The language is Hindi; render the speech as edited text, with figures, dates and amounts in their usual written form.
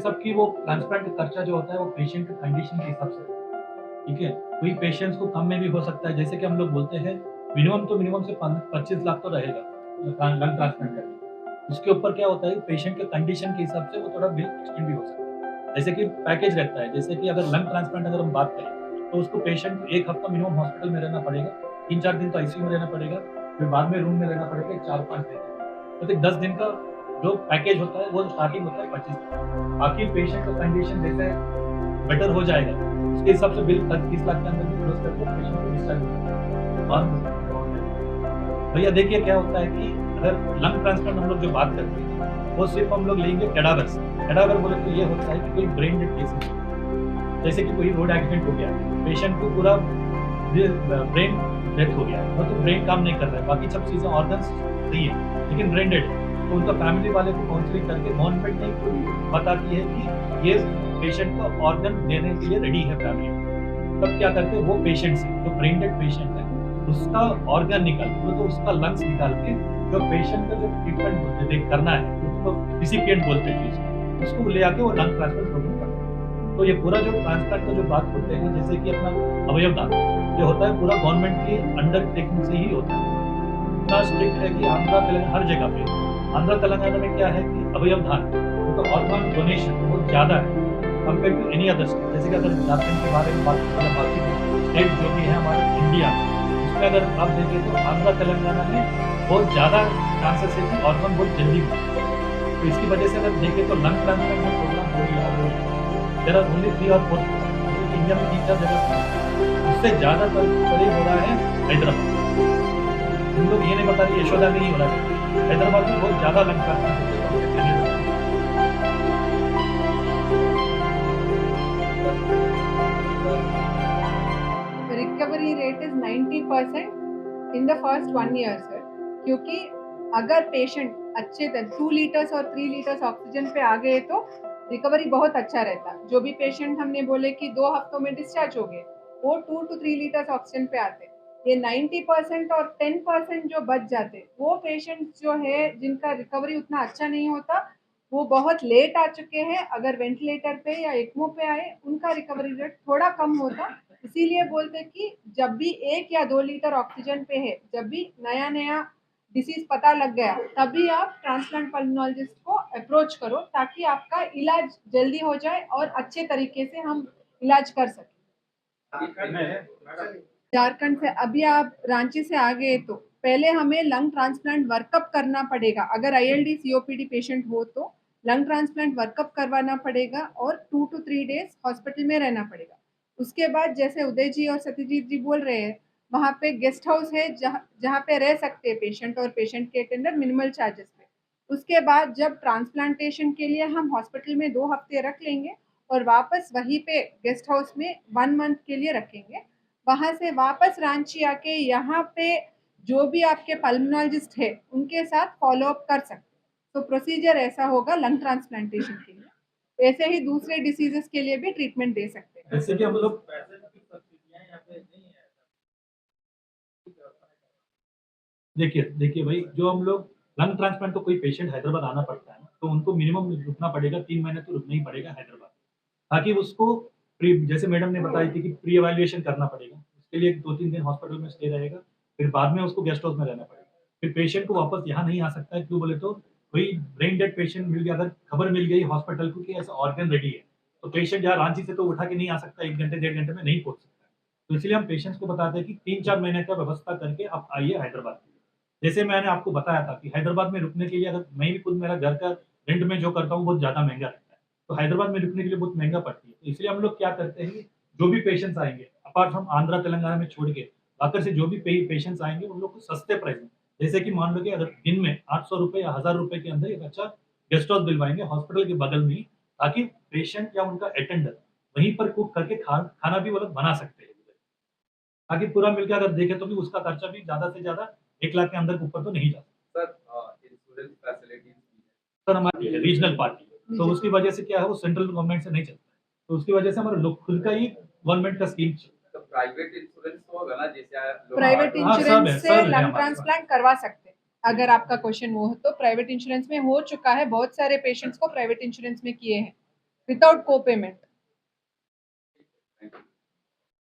ये सब की वो ट्रांसप्लांट का खर्चा जो होता है वो पेशेंट के कंडीशन के हिसाब से, ठीक है? कोई पेशेंट्स को कम में भी हो सकता है, जैसे कि हम लोग बोलते हैं मिनिमम से 25 लाख तो रहेगा लंग ट्रांसप्लांट करने का। उसके ऊपर क्या होता है पेशेंट के कंडीशन के हिसाब से वो थोड़ा बिल एक्सटेंड भी हो सकता है। जैसे कि पैकेज रहता है, जैसे कि अगर लंग ट्रांसप्लांट अगर हम बात करें, तो उसको पेशेंट को 1 हफ्ता मिनिमम हॉस्पिटल में रहना पड़ेगा, 3-4 दिन तो आईसीयू में रहना पड़ेगा, फिर बाद में रूम में रहना पड़ेगा 4-5 दिन। मतलब 10 दिन का जो पैकेज होता है वो स्टार्टिंग होता है 25 दिन। बाकी पेशेंट का कंडीशन जैसे बेटर हो जाएगा, उसके हिसाब से बिल 30 लाख के अंदर भी क्लोज करके पेशेंट को डिस्चार्ज भैया देखिए क्या होता है कि अगर लंग ट्रांसप्लांट हम लोग जो बात करते हैं वो सिर्फ हम लोग लेंगे कैडावर से। कैडावर बोले तो ये होता है कि कोई ब्रेन डेड केसेस, जैसे कि कोई रोड एक्सीडेंट हो गया, पेशेंट को पूरा ब्रेन डेथ हो गया है, तो ब्रेन काम नहीं कर रहा है, बाकी सब चीज़ें ऑर्गन्स सही है लेकिन ब्रेन डेड है, तो उनका फैमिली वाले को काउंसलिंग करके गवर्नमेंट ने को बताती है कि ये पेशेंट को ऑर्गन देने के लिए रेडी है फैमिली। तब क्या करते हैं वो पेशेंट से जो ब्रेन डेड पेशेंट है उसका ऑर्गन निकाल के, तो उसका लंग्स निकाल के जो पेशेंट का जो ट्रीटमेंट करना है उसको रिसिपिएंट बोलते हैं, उसको ले आके वो लंग ट्रांसप्लांट प्रोग्राम करते हैं। तो ये पूरा जो ट्रांसप्लांट का जो बात होते हैं, जैसे कि अपना अवयव दान ये होता है पूरा गवर्नमेंट की अंडरटेकिंग से ही होता है। इतना स्ट्रिक्ट है कि आंध्रा तेलंगाना हर जगह पे, आंध्रा तेलंगाना में क्या है कि अवयव दान तो ऑर्गन डोनेशन बहुत ज़्यादा है compare to any other state. जैसे कि अगर झारखंड के बारे में बात करें, बाकी स्टेट जो भी है हमारा इंडिया, उसमें अगर आप देखें तो आंध्रा तेलंगाना में बहुत ज़्यादा चांसेस है कि ऑर्गन बहुत जल्दी मिले। तो इसकी वजह से अगर देखें तो लंग ट्रांसप्लांट का प्रोग्राम हो रही है, देयर आर ओनली 3 और 4 इंडिया में 3-4 जगह, उससे ज़्यादातर करीब हो रहा है हैदराबाद। हम लोग ये नहीं बता रहे यशोदा में ही हो रहा है, हैदराबाद में बहुत ज़्यादा लंग ट्रांसप्लांट होता है। Recovery rate is 90% in the first 1 year sir, क्योंकि अगर पेशेंट अच्छे 2 लीटर्स और 3 लीटर्स ऑक्सीजन पे आ गए तो रिकवरी बहुत अच्छा रहता। जो भी पेशेंट हमने बोले कि 2 हफ्तों में डिस्चार्ज हो गए, वो 2 to 3 लीटर्स ऑक्सीजन पे आते। ये 90% और 10% जो बच जाते, वो पेशेंट्स जो है जिनका रिकवरी उतना अच्छा नहीं होता, वो बहुत लेट आ चुके हैं, अगर वेंटिलेटर पे या एक्मो पे आए, उनका रिकवरी रेट थोड़ा कम होता। इसीलिए बोलते कि जब भी 1 या 2 लीटर ऑक्सीजन पे है, जब भी नया-नया डिसीज़ पता लग गया, तभी आप ट्रांसप्लांट पल्मोनोलॉजिस्ट को अप्रोच करो, ताकि आपका इलाज जल्दी हो जाए और अच्छे तरीके से हम इलाज कर सकें। झारखंड से अभी आप रांची से आ गए तो पहले हमें लंग ट्रांसप्लांट वर्कअप करना पड़ेगा। अगर आईएलडी सीओपीडी पेशेंट हो तो लंग ट्रांसप्लांट वर्कअप करवाना पड़ेगा और 2 to 3 डेज हॉस्पिटल में रहना पड़ेगा। उसके बाद जैसे उदय जी और सत्यजीत जी बोल रहे हैं, वहाँ पे गेस्ट हाउस है जहाँ पे रह सकते हैं पेशेंट और पेशेंट के अटेंडर मिनिमल चार्जेस पे। उसके बाद जब ट्रांसप्लांटेशन के लिए हम हॉस्पिटल में 2 हफ्ते रख लेंगे और वापस वहीं पे गेस्ट हाउस में 1 मंथ के लिए रखेंगे। वहाँ से वापस रांची आके यहाँ पे जो भी आपके पल्मोनोलॉजिस्ट है उनके साथ फॉलो अप कर सकते हैं। तो प्रोसीजर ऐसा होगा लंग ट्रांसप्लांटेशन के लिए। ऐसे ही दूसरे डिसीजेस के लिए भी ट्रीटमेंट दे सकते हैं। जैसे कि हम लोग देखिए भाई, जो हम लोग लंग ट्रांसप्लांट तो कोई पेशेंट हैदराबाद आना पड़ता है ना, तो उनको मिनिमम रुकना पड़ेगा, 3 महीने तो रुकना ही पड़ेगा हैदराबाद, ताकि उसको प्री जैसे मैडम ने बताई थी कि प्री इवैल्यूएशन करना पड़ेगा। उसके लिए 2-3 दिन हॉस्पिटल में स्टे रहेगा, फिर बाद में उसको गेस्ट हाउस में रहना पड़ेगा। फिर पेशेंट को वापस यहाँ नहीं आ सकता है, क्यों बोले तो कोई ब्रेन डेड पेशेंट मिल गया, अगर खबर मिल गई हॉस्पिटल को कि ऐसा ऑर्गन रेडी है, तो पेशेंट यहाँ रांची से तो उठा के नहीं आ सकता, 1 घंटे, 1.5 घंटे में नहीं पहुँच सकता है। तो इसलिए हम पेशेंट्स को बताते हैं कि 3-4 महीने का व्यवस्था करके आप आइए हैदराबाद के लिए। जैसे मैंने आपको बताया था कि हैदराबाद में रुकने के लिए अगर मैं भी खुद मेरा घर का रेंट में जो करता हूँ बहुत ज़्यादा महँगा रहता है, तो हैदराबाद में रुकने के लिए बहुत महँगा पड़ती है। तो इसलिए हम लोग क्या करते हैं, जो भी पेशेंट्स आएँगे, अपार्ट फ्रॉम आंध्रा तेलंगाना में छोड़ के, बाकी से जो भी पेशेंट्स आएँगे उन लोग को सस्ते प्राइस में, जैसे कि मान लो कि अगर दिन में ₹800 या ₹1000 के अंदर एक अच्छा गेस्ट हाउस दिलवाएँगे हॉस्पिटल के बगल में ही, ताकि पेशेंट या उनका अटेंडर वहीं पर कुक करके खाना भी वो लोग बना सकते हैं। ताकि पूरा मिलके अगर देखें तो भी उसका खर्चा भी ज़्यादा से ज़्यादा 1 लाख के अंदर के ऊपर तो नहीं जाता। सर इंश्योरेंस फैसिलिटीज सर हमारी रीजनल पार्टी है, तो उसकी वजह से क्या है वो सेंट्रल गवर्नमेंट से नहीं चलता है। तो उसकी वजह से हमारा लोग खुद का ही गवर्नमेंट का स्कीम तो प्राइवेट इंश्योरेंस तो होगा ना, जैसे प्राइवेट हाँ, सब है, इंश्योरेंस सब से है लंग हमारे पास। ट्रांसप्लांट करवा सकते हैं। अगर आपका क्वेश्चन वो हो तो प्राइवेट इंश्योरेंस में हो चुका है, बहुत सारे पेशेंट्स को प्राइवेट इंश्योरेंस में किए हैं। विदाउट को पेमेंट